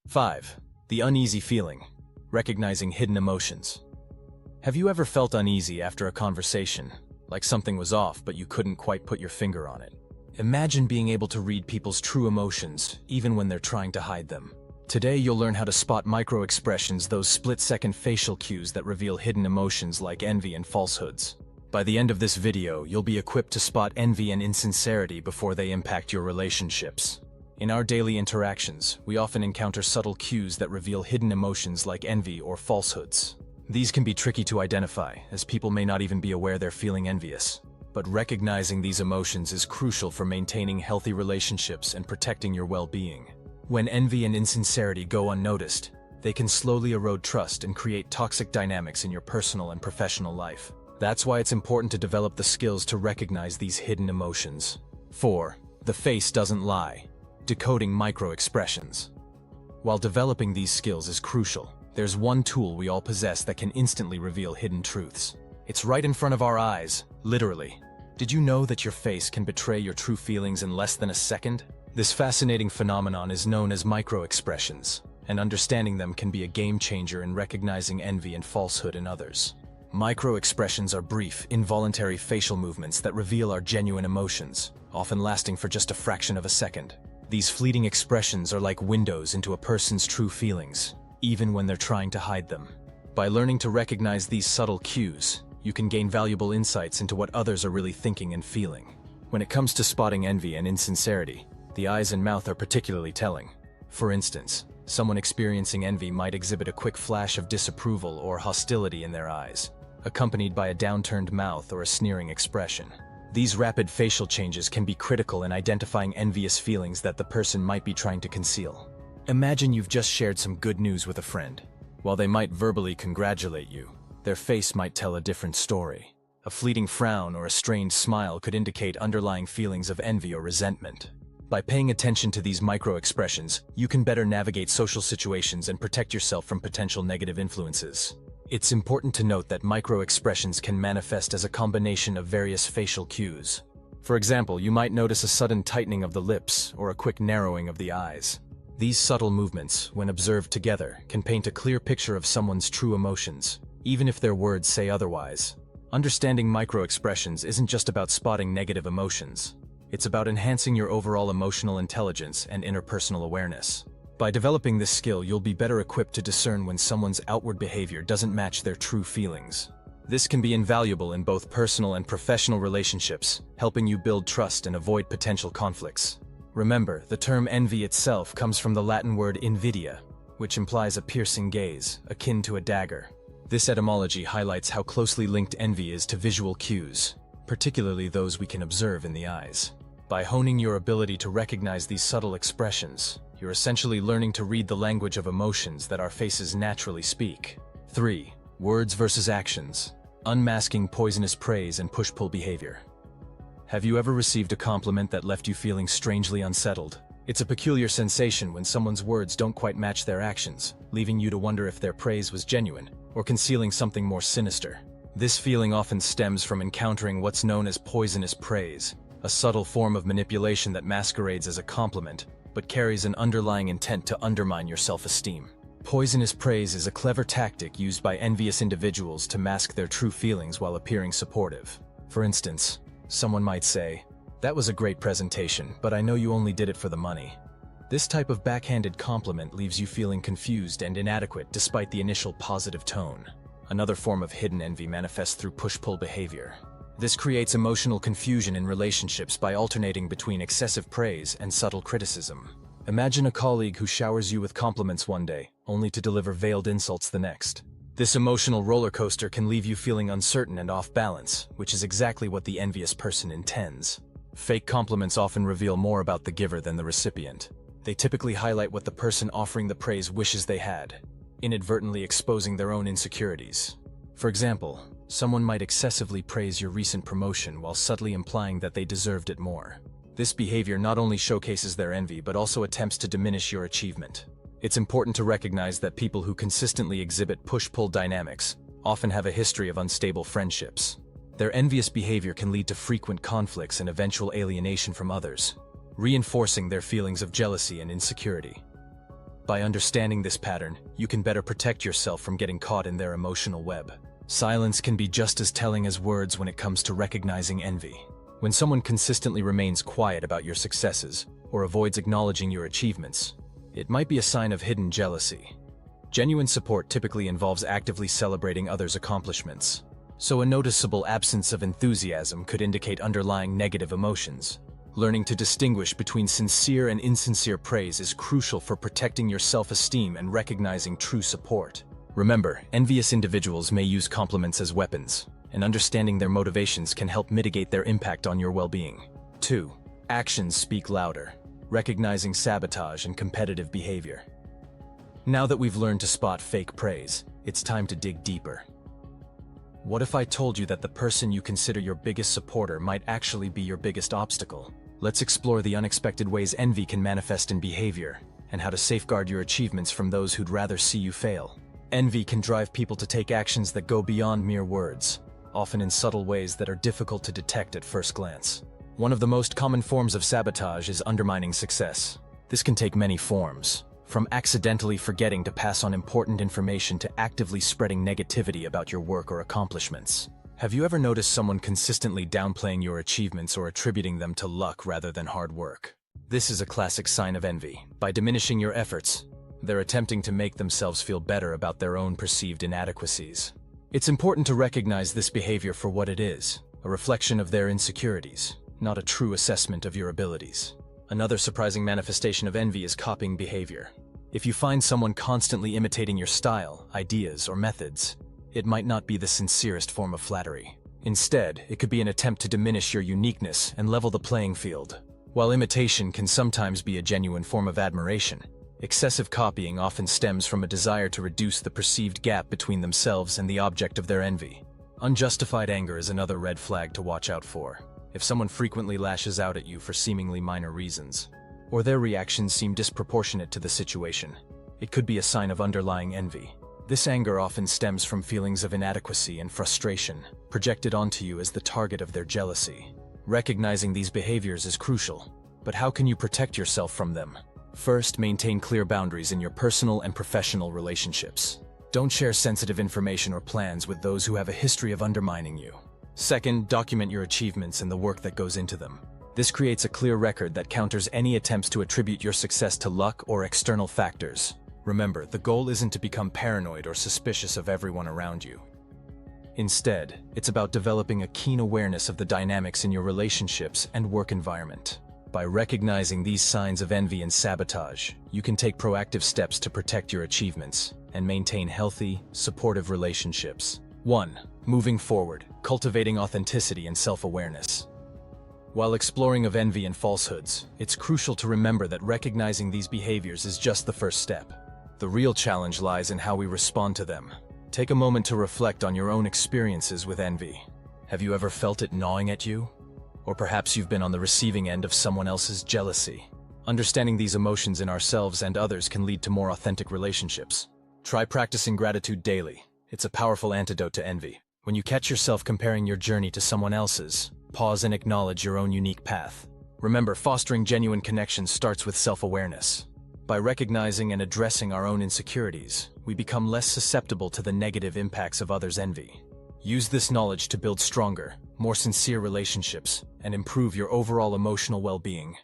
5. The uneasy feeling. Recognizing hidden emotions. Have you ever felt uneasy after a conversation, like something was off but you couldn't quite put your finger on it? Imagine being able to read people's true emotions, even when they're trying to hide them. Today you'll learn how to spot micro-expressions, those split-second facial cues that reveal hidden emotions like envy and falsehoods. By the end of this video, you'll be equipped to spot envy and insincerity before they impact your relationships. In our daily interactions, we often encounter subtle cues that reveal hidden emotions like envy or falsehoods. These can be tricky to identify, as people may not even be aware they're feeling envious. But recognizing these emotions is crucial for maintaining healthy relationships and protecting your well-being. When envy and insincerity go unnoticed, they can slowly erode trust and create toxic dynamics in your personal and professional life. That's why it's important to develop the skills to recognize these hidden emotions. 4. The face doesn't lie. Decoding micro-expressions. While developing these skills is crucial, there's one tool we all possess that can instantly reveal hidden truths. It's right in front of our eyes, literally. Did you know that your face can betray your true feelings in less than a second? This fascinating phenomenon is known as micro-expressions, and understanding them can be a game-changer in recognizing envy and falsehood in others. Micro-expressions are brief, involuntary facial movements that reveal our genuine emotions, often lasting for just a fraction of a second. These fleeting expressions are like windows into a person's true feelings, even when they're trying to hide them. By learning to recognize these subtle cues, you can gain valuable insights into what others are really thinking and feeling. When it comes to spotting envy and insincerity, the eyes and mouth are particularly telling. For instance, someone experiencing envy might exhibit a quick flash of disapproval or hostility in their eyes, accompanied by a downturned mouth or a sneering expression. These rapid facial changes can be critical in identifying envious feelings that the person might be trying to conceal. Imagine you've just shared some good news with a friend. While they might verbally congratulate you, their face might tell a different story. A fleeting frown or a strained smile could indicate underlying feelings of envy or resentment. By paying attention to these micro-expressions, you can better navigate social situations and protect yourself from potential negative influences. It's important to note that micro-expressions can manifest as a combination of various facial cues. For example, you might notice a sudden tightening of the lips or a quick narrowing of the eyes. These subtle movements, when observed together, can paint a clear picture of someone's true emotions, even if their words say otherwise. Understanding micro-expressions isn't just about spotting negative emotions. It's about enhancing your overall emotional intelligence and interpersonal awareness. By developing this skill, you'll be better equipped to discern when someone's outward behavior doesn't match their true feelings. This can be invaluable in both personal and professional relationships, helping you build trust and avoid potential conflicts. Remember, the term envy itself comes from the Latin word invidia, which implies a piercing gaze, akin to a dagger. This etymology highlights how closely linked envy is to visual cues, particularly those we can observe in the eyes. By honing your ability to recognize these subtle expressions, you're essentially learning to read the language of emotions that our faces naturally speak. 3. Words versus actions. Unmasking poisonous praise and push-pull behavior. Have you ever received a compliment that left you feeling strangely unsettled? It's a peculiar sensation when someone's words don't quite match their actions, leaving you to wonder if their praise was genuine or concealing something more sinister. This feeling often stems from encountering what's known as poisonous praise, a subtle form of manipulation that masquerades as a compliment, but carries an underlying intent to undermine your self-esteem. Poisonous praise is a clever tactic used by envious individuals to mask their true feelings while appearing supportive. For instance, someone might say, "That was a great presentation, but I know you only did it for the money." This type of backhanded compliment leaves you feeling confused and inadequate despite the initial positive tone. Another form of hidden envy manifests through push-pull behavior. This creates emotional confusion in relationships by alternating between excessive praise and subtle criticism. Imagine a colleague who showers you with compliments one day, only to deliver veiled insults the next. This emotional roller coaster can leave you feeling uncertain and off balance, which is exactly what the envious person intends. Fake compliments often reveal more about the giver than the recipient. They typically highlight what the person offering the praise wishes they had, inadvertently exposing their own insecurities. For example, someone might excessively praise your recent promotion while subtly implying that they deserved it more. This behavior not only showcases their envy but also attempts to diminish your achievement. It's important to recognize that people who consistently exhibit push-pull dynamics often have a history of unstable friendships. Their envious behavior can lead to frequent conflicts and eventual alienation from others, reinforcing their feelings of jealousy and insecurity. By understanding this pattern, you can better protect yourself from getting caught in their emotional web. Silence can be just as telling as words when it comes to recognizing envy. When someone consistently remains quiet about your successes or avoids acknowledging your achievements, it might be a sign of hidden jealousy. Genuine support typically involves actively celebrating others' accomplishments, so a noticeable absence of enthusiasm could indicate underlying negative emotions. Learning to distinguish between sincere and insincere praise is crucial for protecting your self-esteem and recognizing true support. Remember, envious individuals may use compliments as weapons, and understanding their motivations can help mitigate their impact on your well-being. 2. Actions speak louder. Recognizing sabotage and competitive behavior. Now that we've learned to spot fake praise, it's time to dig deeper. What if I told you that the person you consider your biggest supporter might actually be your biggest obstacle? Let's explore the unexpected ways envy can manifest in behavior, and how to safeguard your achievements from those who'd rather see you fail. Envy can drive people to take actions that go beyond mere words, often in subtle ways that are difficult to detect at first glance. One of the most common forms of sabotage is undermining success. This can take many forms, from accidentally forgetting to pass on important information to actively spreading negativity about your work or accomplishments. Have you ever noticed someone consistently downplaying your achievements or attributing them to luck rather than hard work? This is a classic sign of envy. By diminishing your efforts, they're attempting to make themselves feel better about their own perceived inadequacies. It's important to recognize this behavior for what it is, a reflection of their insecurities, not a true assessment of your abilities. Another surprising manifestation of envy is copying behavior. If you find someone constantly imitating your style, ideas, or methods, it might not be the sincerest form of flattery. Instead, it could be an attempt to diminish your uniqueness and level the playing field. While imitation can sometimes be a genuine form of admiration, excessive copying often stems from a desire to reduce the perceived gap between themselves and the object of their envy. Unjustified anger is another red flag to watch out for. If someone frequently lashes out at you for seemingly minor reasons, or their reactions seem disproportionate to the situation, it could be a sign of underlying envy. This anger often stems from feelings of inadequacy and frustration, projected onto you as the target of their jealousy. Recognizing these behaviors is crucial, but how can you protect yourself from them? First, maintain clear boundaries in your personal and professional relationships. Don't share sensitive information or plans with those who have a history of undermining you. Second, document your achievements and the work that goes into them. This creates a clear record that counters any attempts to attribute your success to luck or external factors. Remember, the goal isn't to become paranoid or suspicious of everyone around you. Instead, it's about developing a keen awareness of the dynamics in your relationships and work environment. By recognizing these signs of envy and sabotage, you can take proactive steps to protect your achievements and maintain healthy, supportive relationships. 1. Moving forward, cultivating authenticity and self-awareness. While exploring of envy and falsehoods, it's crucial to remember that recognizing these behaviors is just the first step. The real challenge lies in how we respond to them. Take a moment to reflect on your own experiences with envy. Have you ever felt it gnawing at you? Or perhaps you've been on the receiving end of someone else's jealousy. Understanding these emotions in ourselves and others can lead to more authentic relationships. Try practicing gratitude daily. It's a powerful antidote to envy. When you catch yourself comparing your journey to someone else's, pause and acknowledge your own unique path. Remember, fostering genuine connections starts with self-awareness. By recognizing and addressing our own insecurities, we become less susceptible to the negative impacts of others' envy. Use this knowledge to build stronger, more sincere relationships and improve your overall emotional well-being.